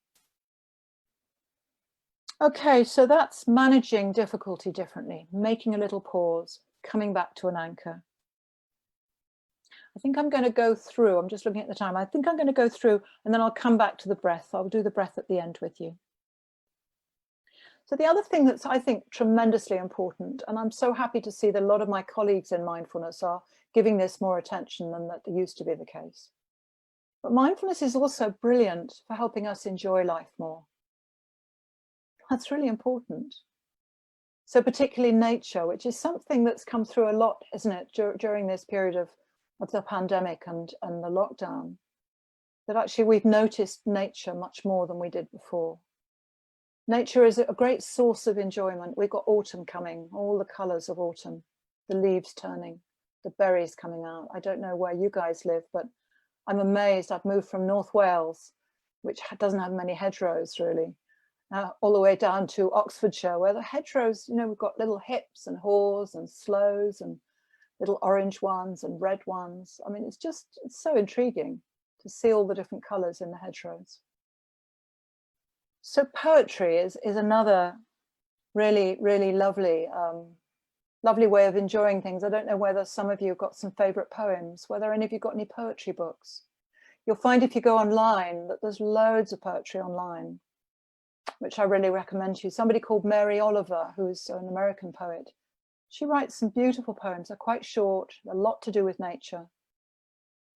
Okay, so that's managing difficulty differently, making a little pause, coming back to an anchor. I think I'm going to go through, I'm just looking at the time, I think I'm going to go through and then I'll come back to the breath. I'll do the breath at the end with you. So the other thing that's, I think, tremendously important, and I'm so happy to see that a lot of my colleagues in mindfulness are giving this more attention than that used to be the case. But mindfulness is also brilliant for helping us enjoy life more. That's really important. So particularly nature, which is something that's come through a lot, isn't it, during this period of the pandemic and the lockdown, that actually we've noticed nature much more than we did before. Nature is a great source of enjoyment. We've got autumn coming, all the colours of autumn, the leaves turning, the berries coming out. I don't know where you guys live, but I'm amazed. I've moved from North Wales, which doesn't have many hedgerows really, all the way down to Oxfordshire, where the hedgerows, you know, we've got little hips and haws and sloes and little orange ones and red ones. I mean, it's so intriguing to see all the different colours in the hedgerows. So poetry is another really, really lovely, lovely way of enjoying things. I don't know whether some of you have got some favourite poems, whether any of you got any poetry books. You'll find if you go online that there's loads of poetry online, which I really recommend to you. Somebody called Mary Oliver, who's an American poet. She writes some beautiful poems. They're quite short, a lot to do with nature.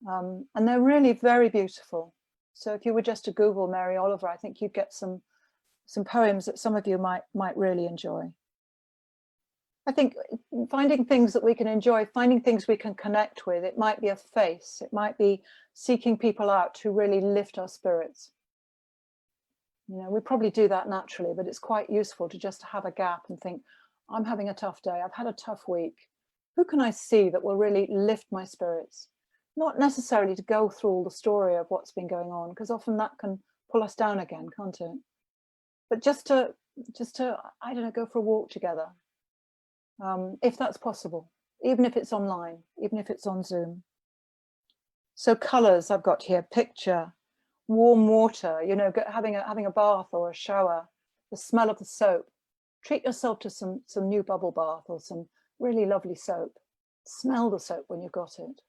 And they're really very beautiful. So if you were just to Google Mary Oliver, I think you'd get some poems that some of you might really enjoy. I think finding things that we can enjoy, finding things we can connect with, it might be a face, it might be seeking people out to really lift our spirits. You know, we probably do that naturally, but it's quite useful to just have a gap and think, I'm having a tough day, I've had a tough week. Who can I see that will really lift my spirits? Not necessarily to go through all the story of what's been going on, because often that can pull us down again, can't it? But just to I don't know, go for a walk together, if that's possible, even if it's online, even if it's on Zoom. So colours I've got here, picture, warm water, you know, having a bath or a shower, the smell of the soap. Treat yourself to some new bubble bath or some really lovely soap. Smell the soap when you've got it.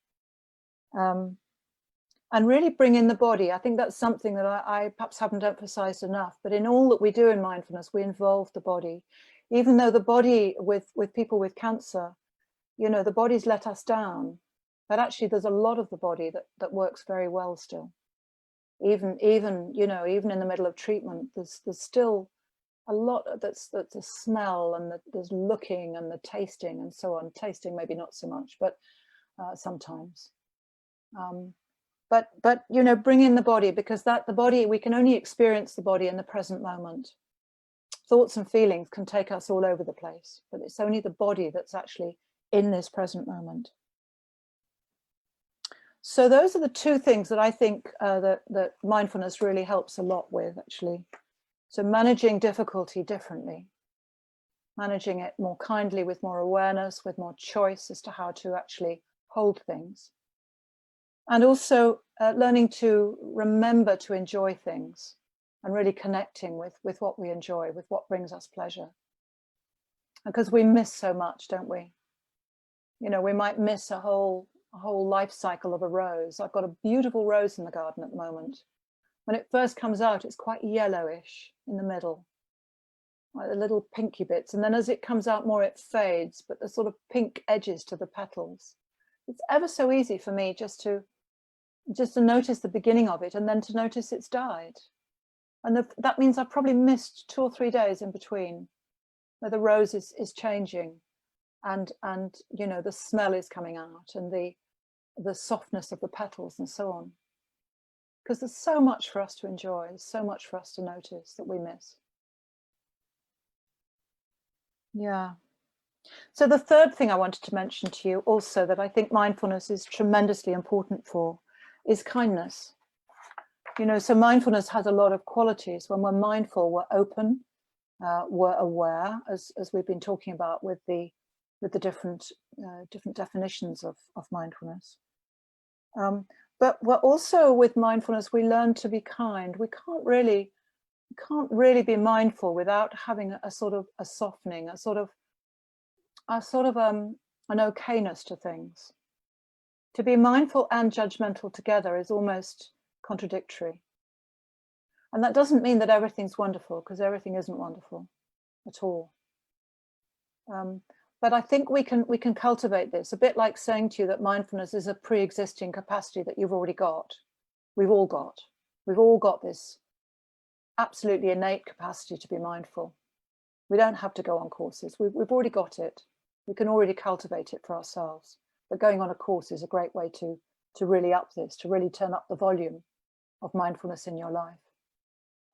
And really bring in the body. I think that's something that I perhaps haven't emphasized enough, but in all that we do in mindfulness, we involve the body. Even though the body with people with cancer, you know, the body's let us down, but actually there's a lot of the body that works very well still. Even you know, even in the middle of treatment, there's still a lot that's the smell and there's looking and the tasting and so on. Tasting maybe not so much, but sometimes. But you know, bring in the body, because the body, we can only experience the body in the present moment. Thoughts and feelings can take us all over the place, but it's only the body that's actually in this present moment. So those are the two things that I think that mindfulness really helps a lot with, actually. So managing difficulty differently, managing it more kindly, with more awareness, with more choice as to how to actually hold things. And also learning to remember to enjoy things and really connecting with what we enjoy, with what brings us pleasure. Because we miss so much, don't we? You know, we might miss a whole life cycle of a rose. I've got a beautiful rose in the garden at the moment. When it first comes out, it's quite yellowish in the middle, like the little pinky bits. And then as it comes out more, it fades, but the sort of pink edges to the petals. It's ever so easy for me just to notice the beginning of it and then to notice it's died. And that means I've probably missed 2 or 3 days in between where the rose is changing and you know, the smell is coming out and the softness of the petals and so on. Because there's so much for us to enjoy, so much for us to notice that we miss. Yeah. So the third thing I wanted to mention to you also that I think mindfulness is tremendously important for is kindness. You know, so mindfulness has a lot of qualities. When we're mindful, we're open, we're aware, as we've been talking about with the different definitions of mindfulness. But we're also, with mindfulness, we learn to be kind. We can't really be mindful without having a sort of a softening, a sort of an okayness to things. To be mindful and judgmental together is almost contradictory. And that doesn't mean that everything's wonderful, because everything isn't wonderful at all. But I think we can cultivate this, a bit like saying to you that mindfulness is a pre-existing capacity that you've already got. We've all got this absolutely innate capacity to be mindful. We don't have to go on courses. We've already got it. We can already cultivate it for ourselves. But going on a course is a great way to really up this, to really turn up the volume of mindfulness in your life.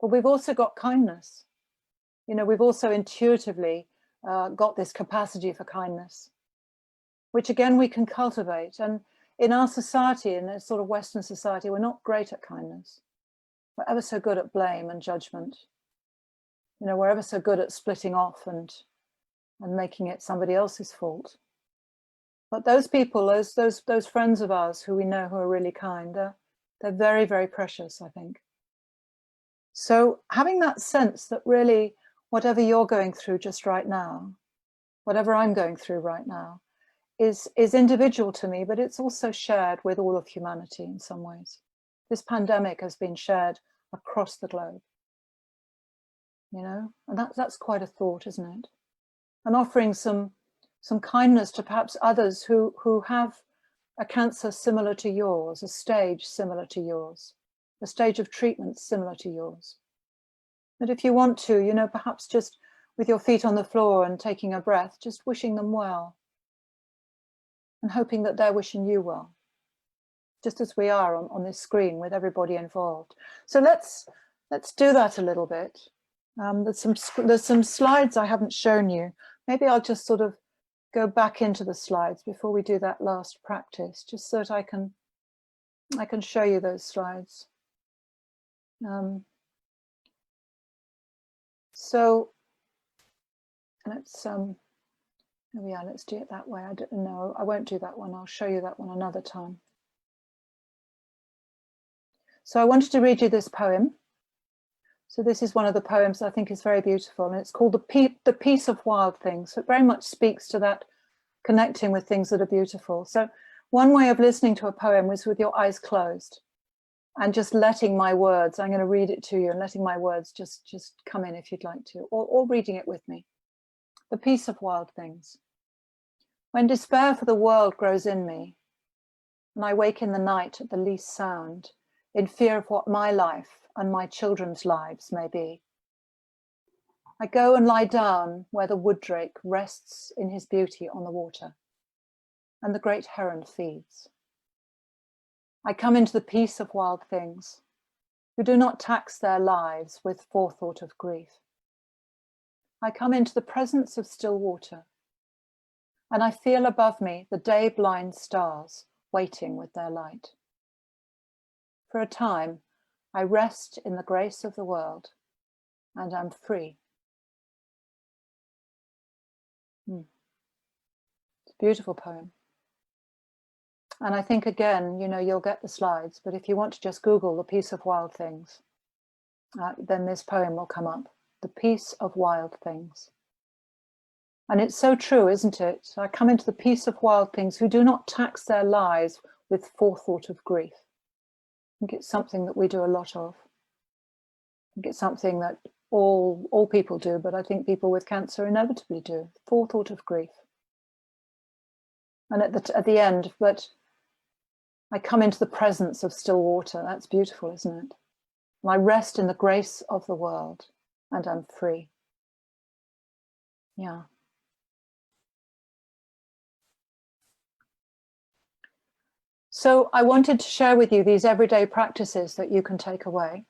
But we've also got kindness. You know, we've also intuitively got this capacity for kindness, which again we can cultivate. And in our society, in a sort of Western society, we're not great at kindness. We're ever so good at blame and judgment. You know, we're ever so good at splitting off and making it somebody else's fault. But those people, those friends of ours who we know who are really kind, they're very, very precious, I think. So having that sense that really whatever you're going through just right now, whatever I'm going through right now, is individual to me, but it's also shared with all of humanity in some ways. This pandemic has been shared across the globe, you know, and that's quite a thought, isn't it? And offering some kindness to perhaps others who have a cancer similar to yours, a stage similar to yours, a stage of treatment similar to yours. That if you want to, you know, perhaps just with your feet on the floor and taking a breath, just wishing them well and hoping that they're wishing you well, just as we are on this screen with everybody involved. So let's do that a little bit. There's some slides I haven't shown you. Maybe I'll just sort of go back into the slides before we do that last practice, just so that I can show you those slides. So let's let's do it that way. I don't know. I won't do that one. I'll show you that one another time. So I wanted to read you this poem. So this is one of the poems I think is very beautiful, and it's called The Peace of Wild Things. So it very much speaks to that connecting with things that are beautiful. So one way of listening to a poem was with your eyes closed and just letting my words, I'm going to read it to you and letting my words just come in if you'd like to, or reading it with me. The Peace of Wild Things. When despair for the world grows in me, and I wake in the night at the least sound, in fear of what my life and my children's lives may be, I go and lie down where the wood drake rests in his beauty on the water, and the great heron feeds. I come into the peace of wild things, who do not tax their lives with forethought of grief. I come into the presence of still water, and I feel above me the day-blind stars waiting with their light. For a time, I rest in the grace of the world, and am free. It's a beautiful poem. And I think, again, you know, you'll get the slides, but if you want to just Google The Peace of Wild Things, then this poem will come up. The Peace of Wild Things. And it's so true, isn't it? I come into the peace of wild things who do not tax their lives with forethought of grief. I think it's something that we do a lot of. think it's something that all people do, but I think people with cancer inevitably do. Forethought of grief. And at the end, but I come into the presence of still water. That's beautiful, isn't it? And I rest in the grace of the world, and I'm free. Yeah. So I wanted to share with you these everyday practices that you can take away.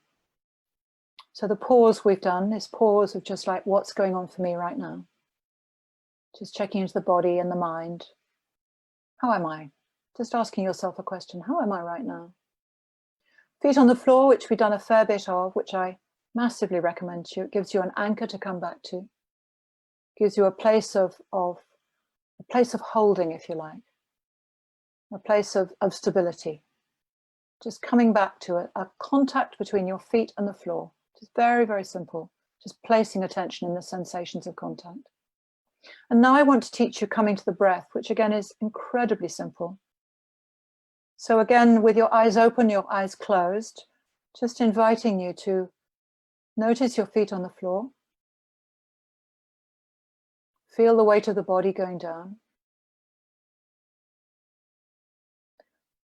So the pause we've done, this pause of just like, what's going on for me right now? Just checking into the body and the mind. How am I? Just asking yourself a question. How am I right now? Feet on the floor, which we've done a fair bit of, which I massively recommend to you. It gives you an anchor to come back to. It gives you a place of holding, if you like. A place of stability. Just coming back to a contact between your feet and the floor. Just very, very simple. Just placing attention in the sensations of contact. And now I want to teach you coming to the breath, which again is incredibly simple. So again, with your eyes open, your eyes closed, just inviting you to notice your feet on the floor. Feel the weight of the body going down.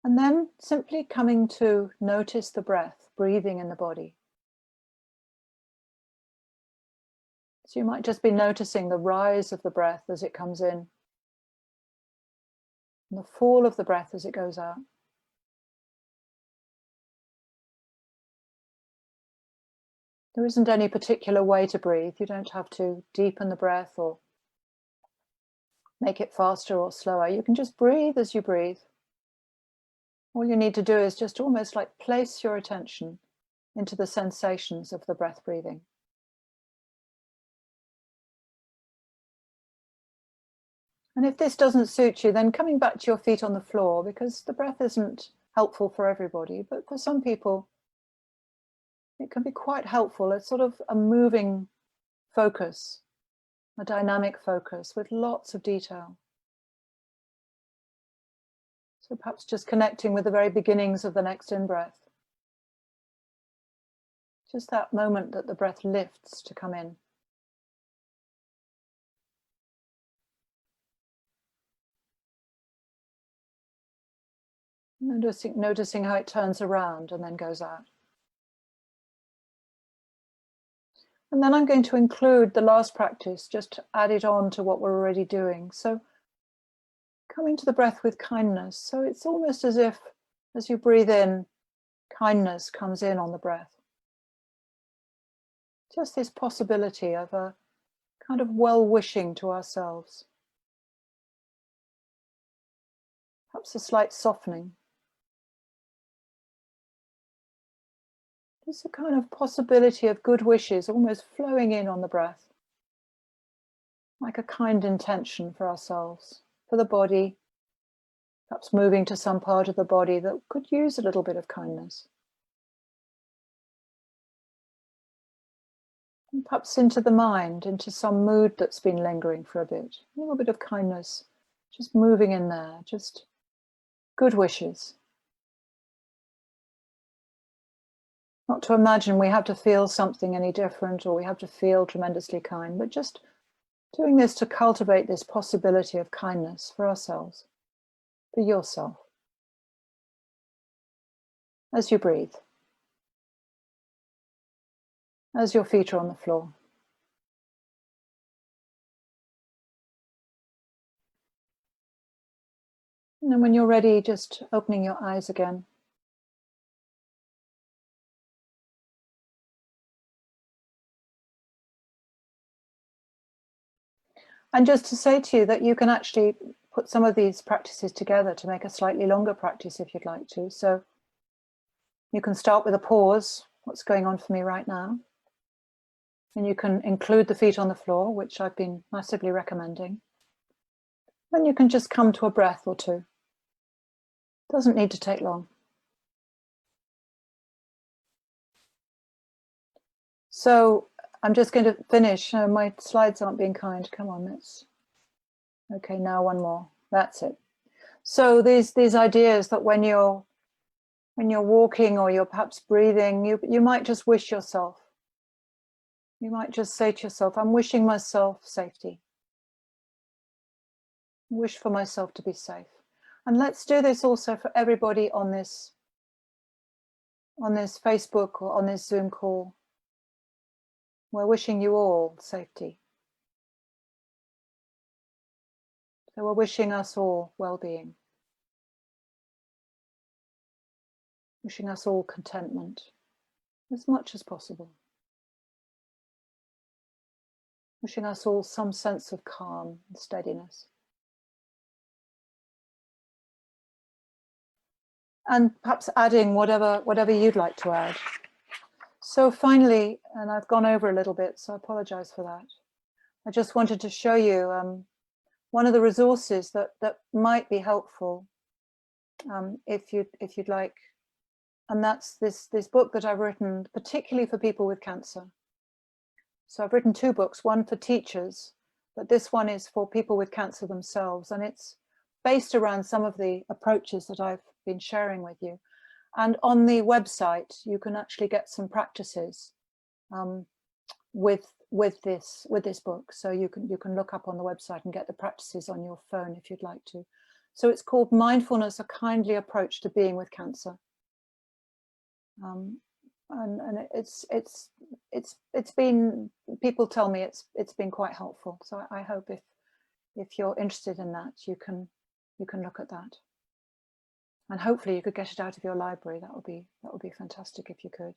And then simply coming to notice the breath, breathing in the body. So you might just be noticing the rise of the breath as it comes in, and the fall of the breath as it goes out. There isn't any particular way to breathe. You don't have to deepen the breath or make it faster or slower. You can just breathe as you breathe. All you need to do is just almost like place your attention into the sensations of the breath breathing. And if this doesn't suit you, then coming back to your feet on the floor, because the breath isn't helpful for everybody, but for some people, it can be quite helpful. It's sort of a moving focus, a dynamic focus with lots of detail. So perhaps just connecting with the very beginnings of the next in-breath. Just that moment that the breath lifts to come in. Noticing how it turns around and then goes out. And then I'm going to include the last practice, just to add it on to what we're already doing. So coming to the breath with kindness. So it's almost as if, as you breathe in, kindness comes in on the breath. Just this possibility of a kind of well-wishing to ourselves. Perhaps a slight softening. Just a kind of possibility of good wishes almost flowing in on the breath. Like a kind intention for ourselves, for the body, perhaps moving to some part of the body that could use a little bit of kindness. And perhaps into the mind, into some mood that's been lingering for a bit. A little bit of kindness, just moving in there, just good wishes. Not to imagine we have to feel something any different or we have to feel tremendously kind, but just doing this to cultivate this possibility of kindness for ourselves, for yourself, as you breathe, as your feet are on the floor. And then when you're ready, just opening your eyes again. And just to say to you that you can actually put some of these practices together to make a slightly longer practice if you'd like to. So you can start with a pause, what's going on for me right now? And you can include the feet on the floor, which I've been massively recommending. Then you can just come to a breath or two. Doesn't need to take long. So I'm just going to finish. My slides aren't being kind. Come on, let's. Okay, now one more. That's it. So these ideas that when you're walking or you're perhaps breathing, you might just wish yourself You might just say to yourself, I'm wishing myself safety. Wish for myself to be safe. And let's do this also for everybody on this Facebook or on this Zoom call. We're wishing you all safety. So we're wishing us all well-being. Wishing us all contentment as much as possible. Wishing us all some sense of calm and steadiness. And perhaps adding whatever you'd like to add. So finally, and I've gone over a little bit, so I apologize for that. I just wanted to show you one of the resources that might be helpful if you'd like, and that's this book that I've written particularly for people with cancer. So I've written 2 books, one for teachers, but this one is for people with cancer themselves, and it's based around some of the approaches that I've been sharing with you. And on the website, you can actually get some practices with this book. So you can look up on the website and get the practices on your phone if you'd like to. So it's called Mindfulness, a Kindly Approach to Being with Cancer. And it's been, people tell me it's been quite helpful. So I hope if you're interested in that, you can look at that. And hopefully you could get it out of your library. That would be fantastic if you could.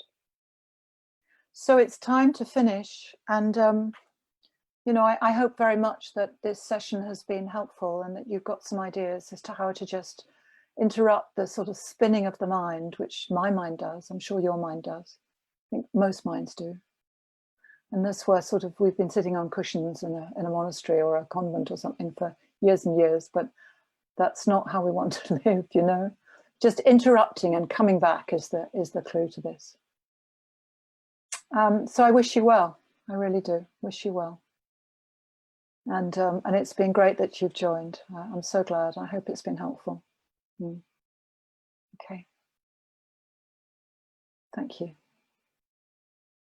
So it's time to finish, and you know, I hope very much that this session has been helpful and that you've got some ideas as to how to just interrupt the sort of spinning of the mind, which my mind does. I'm sure your mind does. I think most minds do. And this where sort of we've been sitting on cushions in a monastery or a convent or something for years and years, but that's not how we want to live, you know. Just interrupting and coming back is the clue to this. So I wish you well. I really do wish you well. And it's been great that you've joined. I'm so glad. I hope it's been helpful. Okay. Thank you.